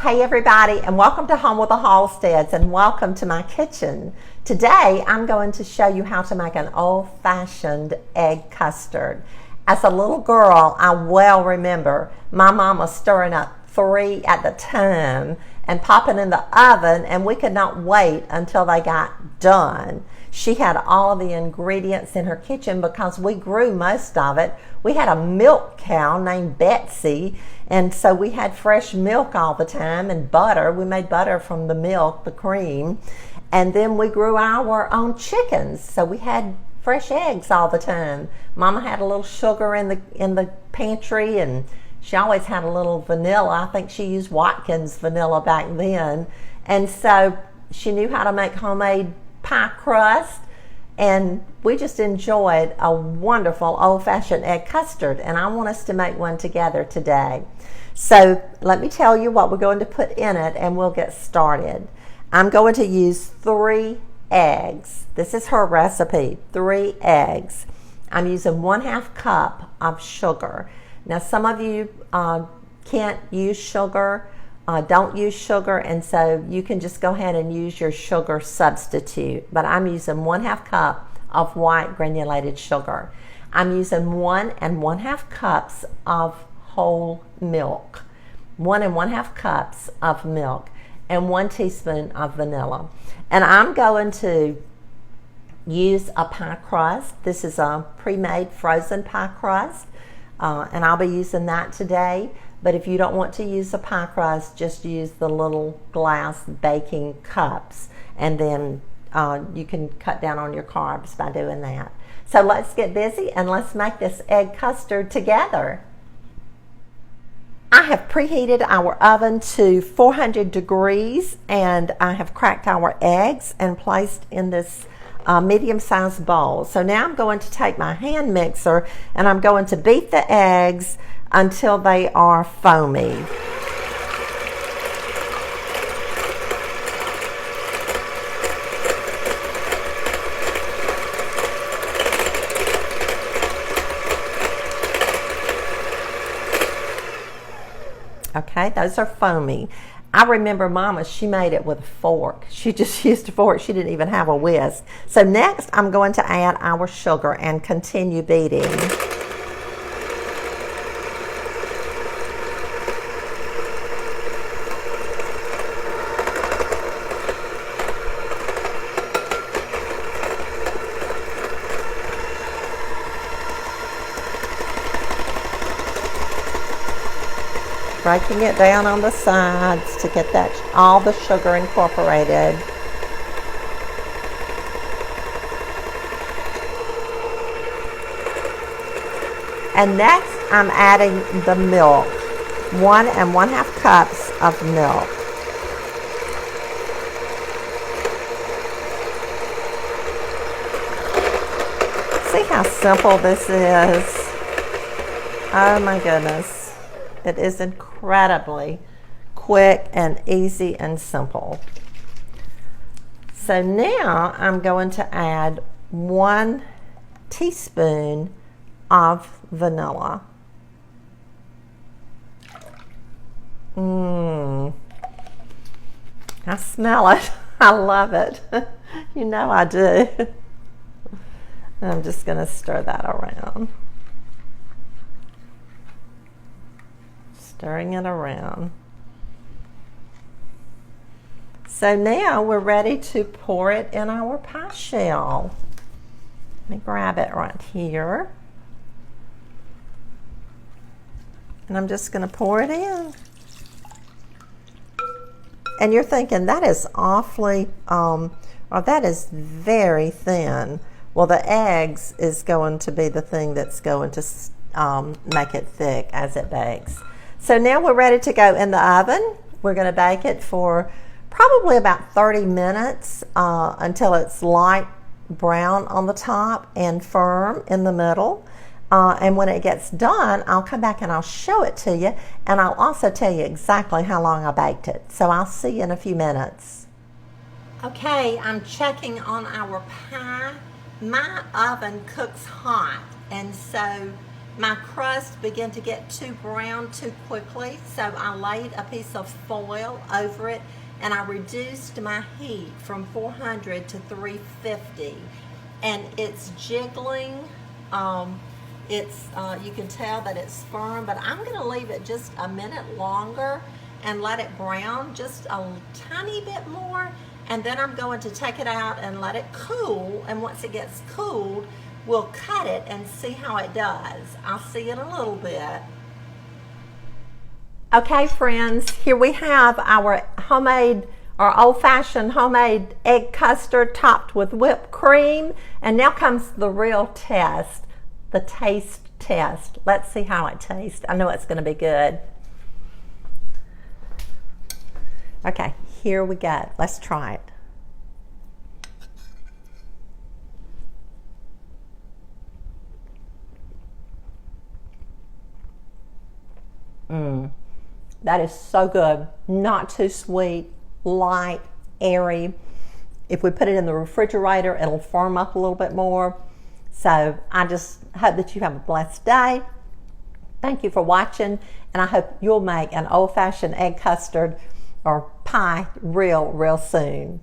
Hey everybody, and welcome to Home with the Halsteads, and welcome to my kitchen. Today I'm going to show you how to make an old-fashioned egg custard. As a little girl, I well remember my mama stirring up 3 at the time and popping in the oven, and we could not wait until they got done. She had all of the ingredients in her kitchen because we grew most of it. We had a milk cow named Betsy, and so we had fresh milk all the time and butter. We made butter from the milk, the cream, and then we grew our own chickens, so we had fresh eggs all the time. Mama had a little sugar in the pantry, and she always had a little vanilla. I think she used Watkins vanilla back then, and so she knew how to make homemade pie crust, and we just enjoyed a wonderful old-fashioned egg custard, and I want us to make one together today. So let me tell you what we're going to put in it, and we'll get started. I'm going to use 3 eggs. This is her recipe, 3 eggs. I'm using 1/2 cup of sugar. Now some of you can't use sugar, don't use sugar, and so you can just go ahead and use your sugar substitute. But I'm using 1/2 cup of white granulated sugar. I'm using 1 1/2 cups of whole milk, 1 1/2 cups of milk, and 1 teaspoon of vanilla. And I'm going to use a pie crust. This is a pre-made frozen pie crust, and I'll be using that today. But if you don't want to use a pie crust, just use the little glass baking cups, and then you can cut down on your carbs by doing that. So let's get busy and let's make this egg custard together. I have preheated our oven to 400 degrees, and I have cracked our eggs and placed in this medium-sized bowl. So now I'm going to take my hand mixer and I'm going to beat the eggs until they are foamy. Okay, those are foamy. I remember Mama, she made it with a fork. She just used a fork. She didn't even have a whisk. So next I'm going to add our sugar and continue beating. Breaking it down on the sides to get that all the sugar incorporated. And next I'm adding the milk, 1 1/2 cups of milk. See how simple this is? Oh my goodness. It is incredibly quick and easy and simple. So now I'm going to add 1 teaspoon of vanilla. I smell it. I love it. You know I do. I'm just going to stir that around. Stirring it around. So now we're ready to pour it in our pie shell. Let me grab it right here. And I'm just going to pour it in. And you're thinking, that is awfully, or that is very thin. Well, the eggs is going to be the thing that's going to make it thick as it bakes. So now we're ready to go in the oven. We're going to bake it for probably about 30 minutes until it's light brown on the top and firm in the middle. And when it gets done, I'll come back and I'll show it to you, and I'll also tell you exactly how long I baked it. So I'll see you in a few minutes. Okay, I'm checking on our pie. My oven cooks hot, and so My crust began to get too brown too quickly, so I laid a piece of foil over it and I reduced my heat from 400 to 350, and it's jiggling. You can tell that it's firm, but I'm going to leave it just a minute longer and let it brown just a tiny bit more, and then I'm going to take it out and let it cool, and once it gets cooled, we'll cut it and see how it does. I'll see in a little bit. Okay, friends, here we have our homemade or old-fashioned homemade egg custard topped with whipped cream, and now comes the real test, the taste test. Let's see how it tastes. I know it's going to be good. Okay, here we go. Let's try it. That is so good. Not too sweet, light, airy. If we put it in the refrigerator, it'll firm up a little bit more. So I just hope that you have a blessed day. Thank you for watching, and I hope you'll make an old-fashioned egg custard or pie real soon.